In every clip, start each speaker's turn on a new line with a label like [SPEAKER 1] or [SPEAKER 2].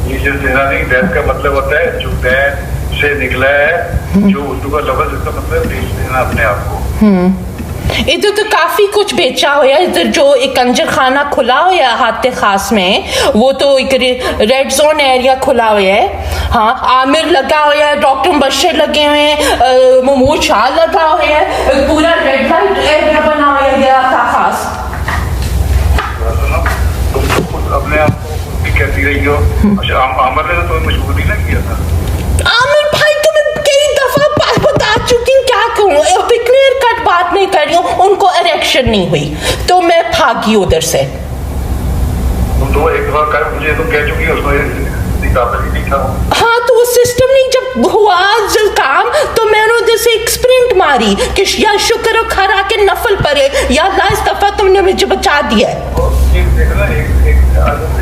[SPEAKER 1] ये जो ज़िनानी दैन का मतलब होता है जो दैन से निकला है, जो उर्दू का लफ्ज़ इसका मतलब बेच देना अपने आप को।
[SPEAKER 2] इधर तो काफी कुछ बेचा होया इधर जो एक कंजर खाना खुला होया हाथे खास में वो तो एक रेड जोन एरिया खुला हुआ है। हाँ आमिर लगा हुआ है, डॉक्टर मुबशर लगे हुए हैं, महमूद शाह लगा हुआ है, पूरा रेड लाइट एरिया बना हुआ गया था खास।
[SPEAKER 1] तुम खुद अपने आप को भी कहती रही हो। अच्छा आमिर ने तो तुम्हें मजबूर नहीं ना किया था।
[SPEAKER 2] आमिर भाई तुम्हें कई दफा बता चुकी हूँ, क्या कहूँ, अभी क्लियर कट बात नहीं कर रही हूँ। उनको इरेक्शन नहीं हुई तो मैं भागी उधर से।
[SPEAKER 1] तुम तो एक बार कर मुझे तुम कह चुकी हो उसमें काबिल ही नहीं था।
[SPEAKER 2] हाँ तो वो सिस्टम नहीं जब हुआ काम तो मैंने उधर से एक स्प्रिंट मारी कि या शुक्र खरा के नफल पड़े या अल्लाह इस दफा तुमने मुझे बचा दिया है।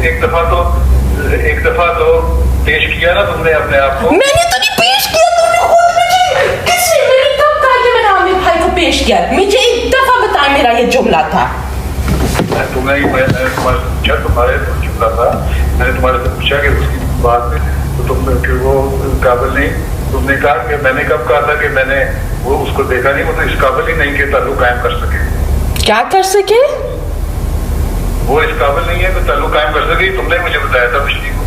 [SPEAKER 1] एक दफा तो पेश किया ना तुमने अपने आप को।
[SPEAKER 2] मैंने तो नहीं पेश किया, तुमने खुद मुझे किससे मैंने कब कहा कि मैंने आमिर भाई को पेश किया? मुझे एक दफा बता मेरा ये जुमला था।
[SPEAKER 1] मैंने तुम्हारे पूछा, तुम्हारे जुमला था, मैंने तुम्हारे से पूछा कि उसकी बात में तो तुम कि वो काबिल नहीं, तुमने कहा कि मैंने कब कहा था कि मैंने वो उसको देखा नहीं, वो तो इस काबिल ही नहीं कि ताल्लुक कायम कर सके।
[SPEAKER 2] क्या कर सके?
[SPEAKER 1] वो इस काबिल नहीं है कि ताल्लुक कायम कर सके। तुमने मुझे बताया था पिछली को।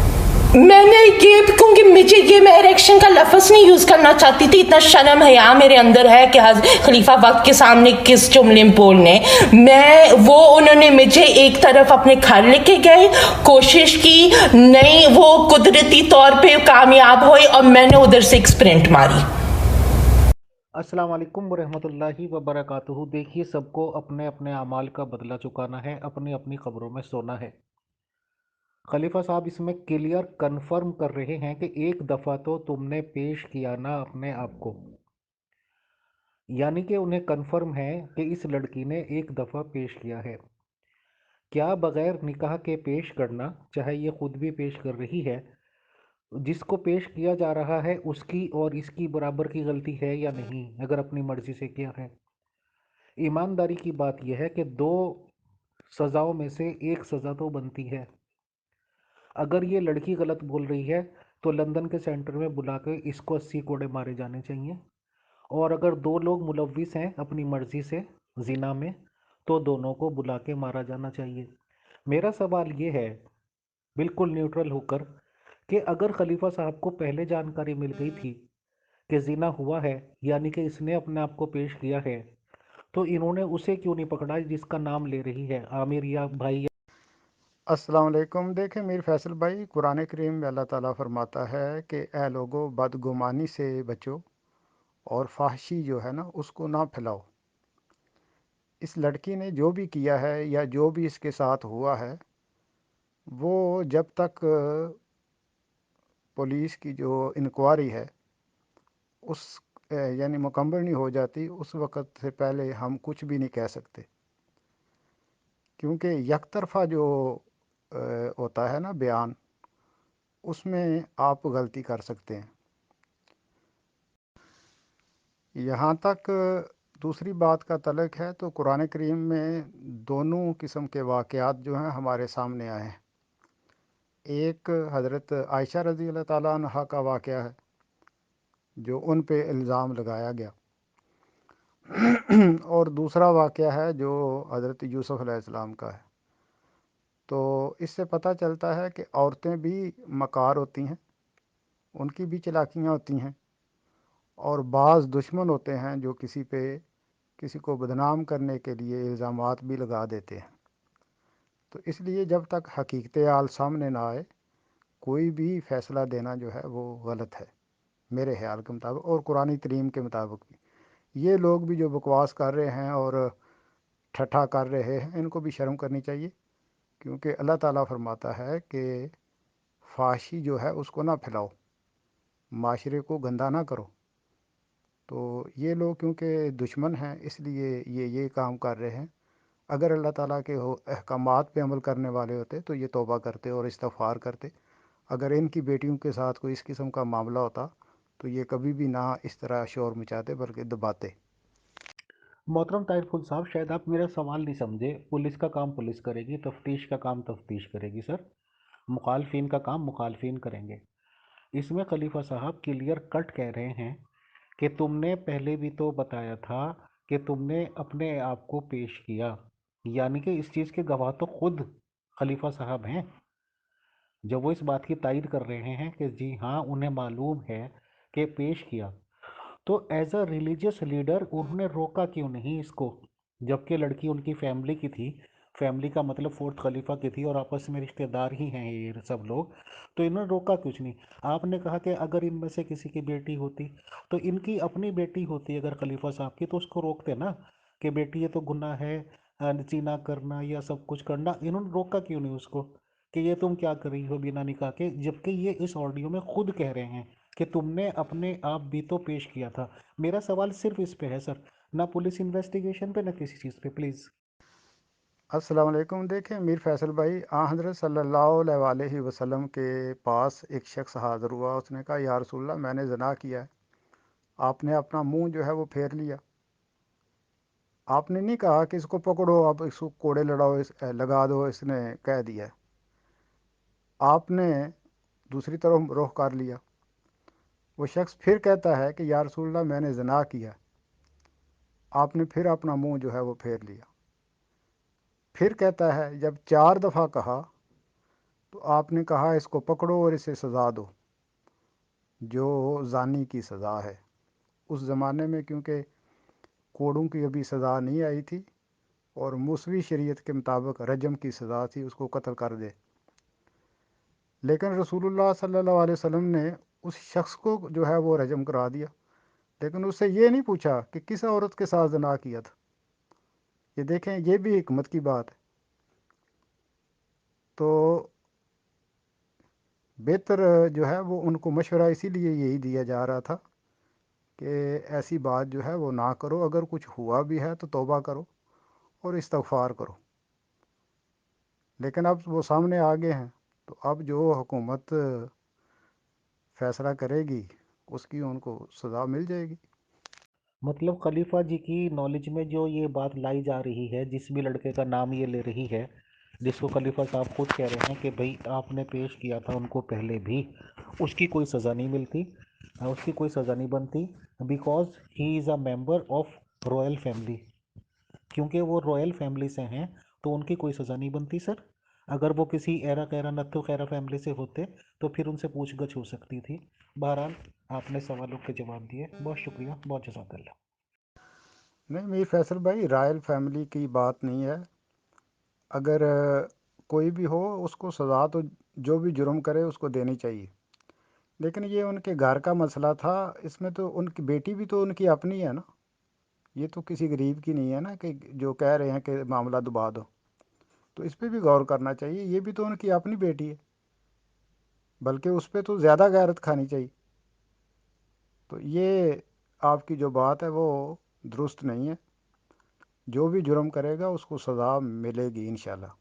[SPEAKER 2] मैंने ये क्योंकि मुझे ये मैं इरेक्शन का लफ्ज नहीं यूज करना चाहती थी, इतना शर्म हया मेरे अंदर है कि खलीफा वक्त के सामने किस जुमले में बोलने। मैं वो उन्होंने मुझे एक तरफ अपने घर लेके गए, कोशिश की नहीं, वो कुदरती तौर पे कामयाब हुए और मैंने उधर से एक स्प्रिंट मारी।
[SPEAKER 3] अस्सलाम वालेकुम वरहमतुल्लाहि वबरकातुहू। देखिए, सबको अपने अपने अमाल का बदला चुकाना है, अपनी अपनी कब्रों में सोना है। खलीफा साहब इसमें क्लियर कंफर्म कर रहे हैं कि एक दफ़ा तो तुमने पेश किया ना अपने आप को, यानी कि उन्हें कंफर्म है कि इस लड़की ने एक दफ़ा पेश किया है। क्या बग़ैर निकाह के पेश करना, चाहे ये खुद भी पेश कर रही है, जिसको पेश किया जा रहा है उसकी और इसकी बराबर की गलती है या नहीं? अगर अपनी मर्ज़ी से किया है। ईमानदारी की बात यह है कि दो सज़ाओं में से एक सज़ा तो बनती है। अगर ये लड़की गलत बोल रही है तो लंदन के सेंटर में बुला के इसको 80 कोड़े मारे जाने चाहिए, और अगर दो लोग मुलव्विस हैं अपनी मर्ज़ी से जिना में तो दोनों को बुला के मारा जाना चाहिए। मेरा सवाल ये है, बिल्कुल न्यूट्रल होकर, कि अगर खलीफा साहब को पहले जानकारी मिल गई थी कि जिना हुआ है, यानी कि इसने अपने आप को पेश किया है, तो इन्होंने उसे क्यों नहीं पकड़ा जिसका नाम ले रही है, आमिर या भाई?
[SPEAKER 4] अस्सलाम वालेकुम। देखें मीर फैसल भाई, कुरान करीम में अल्लाह ताला फरमाता है कि ए लोगो बदगुमानी से बचो और फाहशी जो है ना उसको ना फैलाओ। इस लड़की ने जो भी किया है या जो भी इसके साथ हुआ है, वो जब तक पुलिस की जो इंक्वायरी है उस यानी मुकम्मल नहीं हो जाती, उस वक़्त से पहले हम कुछ भी नहीं कह सकते, क्योंकि एक तरफ़ा जो होता है ना बयान, उसमें आप गलती कर सकते हैं। यहाँ तक दूसरी बात का तल्लुक़ है तो कुरान करीम में दोनों किस्म के वाक़यात जो हैं हमारे सामने आए हैं। एक हज़रत आयशा रज़ी अल्लाह ताला अन्हा का वाक़या है जो उन पे इल्ज़ाम लगाया गया और दूसरा वाक़या है जो हज़रत यूसुफ़ अलैहिस्सलाम का है। तो इससे पता चलता है कि औरतें भी मकार होती हैं, उनकी भी चालाकियाँ होती हैं, और बाज़ दुश्मन होते हैं जो किसी को बदनाम करने के लिए इल्ज़ामात भी लगा देते हैं। तो इसलिए जब तक हकीकत हाल सामने ना आए, कोई भी फ़ैसला देना जो है वो गलत है मेरे ख़्याल के मुताबिक और कुरानी तरीम के मुताबिक भी। ये लोग भी जो बकवास कर रहे हैं और ठट्ठा कर रहे हैं, इनको भी शर्म करनी चाहिए, क्योंकि अल्लाह ताला फरमाता है कि फाशी जो है उसको ना फैलाओ, माशरे को गंदा ना करो। तो ये लोग क्योंकि दुश्मन हैं इसलिए ये काम कर रहे हैं। अगर अल्लाह ताला के अहकामात पे अमल करने वाले होते तो ये तौबा करते और इस्तग़फ़ार करते। अगर इनकी बेटियों के साथ कोई इस किस्म का मामला होता तो ये कभी भी ना इस तरह शोर मचाते बल्कि दबाते।
[SPEAKER 3] मोहतरम ताहिर फुल साहब, शायद आप मेरा सवाल नहीं समझे। पुलिस का काम पुलिस करेगी, तफ्तीश का काम तफ्तीश करेगी सर। मुखालफिन का काम मुखालफिन करेंगे। इसमें खलीफा साहब क्लियर कट कह रहे हैं कि तुमने पहले भी तो बताया था कि तुमने अपने आप को पेश किया, यानी कि इस चीज़ के गवाह तो खुद खलीफा साहब हैं। जब वो इस बात की तायद कर रहे हैं कि जी हाँ उन्हें मालूम है कि पेश किया, तो एज अ रिलीजियस लीडर उन्होंने रोका क्यों नहीं इसको, जबकि लड़की उनकी फैमिली की थी। फैमिली का मतलब फोर्थ खलीफा की थी और आपस में रिश्तेदार ही हैं ये सब लोग, तो इन्होंने रोका कुछ नहीं। आपने कहा कि अगर इनमें से किसी की बेटी होती, तो इनकी अपनी बेटी होती अगर खलीफा साहब की, तो उसको रोकते ना कि बेटी ये तो गुनाह है, जीना करना या सब कुछ करना। इन्होंने रोका क्यों नहीं उसको कि ये तुम क्या कर रही हो बिना निकाह के, जबकि ये इस ऑडियो में खुद कह रहे हैं कि तुमने अपने आप भी तो पेश किया था। मेरा सवाल सिर्फ इस पे है सर, ना पुलिस इन्वेस्टिगेशन पे ना किसी चीज़ पे, प्लीज़।
[SPEAKER 4] अस्सलाम वालेकुम। देखें मीर फैसल भाई, हज़रत सल्लल्लाहु अलैहि वसल्लम के पास एक शख्स हाज़िर हुआ। उसने कहा या रसूलल्लाह मैंने ज़ना किया है। आपने अपना मुंह जो है वो फेर लिया। आपने नहीं कहा कि इसको पकड़ो, आप इसको कोड़े लड़ाओ, लगा दो, इसने कह दिया। आपने दूसरी तरफ रुख कर लिया। वो शख्स फिर कहता है कि या रसूलल्लाह मैंने ज़ना किया। आपने फिर अपना मुंह जो है वो फेर लिया। फिर कहता है, जब 4 दफ़ा कहा तो आपने कहा इसको पकड़ो और इसे सज़ा दो जो ज़ानी की सज़ा है। उस ज़माने में क्योंकि कोड़ों की अभी सज़ा नहीं आई थी और मूसवी शरीयत के मुताबिक रजम की सज़ा थी, उसको कत्ल कर दे। लेकिन रसूलुल्लाह सल्लल्लाहु अलैहि वसल्लम ने उस शख्स को जो है वो रजम करा दिया, लेकिन उससे ये नहीं पूछा कि किस औरत के साथ ज़ना किया था। ये देखें, ये भी हिकमत की बात है। तो बेहतर जो है वो उनको मशवरा इसीलिए यही दिया जा रहा था कि ऐसी बात जो है वो ना करो। अगर कुछ हुआ भी है तो तौबा करो और इस्तगफार करो। लेकिन अब वो सामने आ गए हैं, तो अब जो हुकूमत फैसला करेगी उसकी उनको सज़ा मिल जाएगी।
[SPEAKER 3] मतलब खलीफा जी की नॉलेज में जो ये बात लाई जा रही है, जिस भी लड़के का नाम ये ले रही है, जिसको खलीफा साहब खुद कह रहे हैं कि भाई आपने पेश किया था उनको पहले भी, उसकी कोई सज़ा नहीं मिलती, उसकी कोई सज़ा नहीं बनती, because he is a member of royal family. क्योंकि वो रॉयल फैमिली से हैं तो उनकी कोई सज़ा नहीं बनती सर। अगर वो किसी एरा कैरा नत्थु खैरा फैमिली से होते तो फिर उनसे पूछगछ हो सकती थी। बहरहाल आपने सवालों के जवाब दिए, बहुत शुक्रिया, बहुत जज़ाकल्लाह।
[SPEAKER 4] नहीं मीर फैसल भाई, रॉयल फैमिली की बात नहीं है। अगर कोई भी हो उसको सज़ा तो जो भी जुर्म करे उसको देनी चाहिए। लेकिन ये उनके घर का मसला था। इसमें तो उनकी बेटी भी तो उनकी अपनी है ना। ये तो किसी गरीब की नहीं है ना कि जो कह रहे हैं कि मामला दबा दो। तो इस पे भी गौर करना चाहिए। ये भी तो उनकी अपनी बेटी है, बल्कि उस पर तो ज़्यादा गैरत खानी चाहिए। तो ये आपकी जो बात है वो दुरुस्त नहीं है। जो भी जुर्म करेगा उसको सज़ा मिलेगी इंशाल्लाह।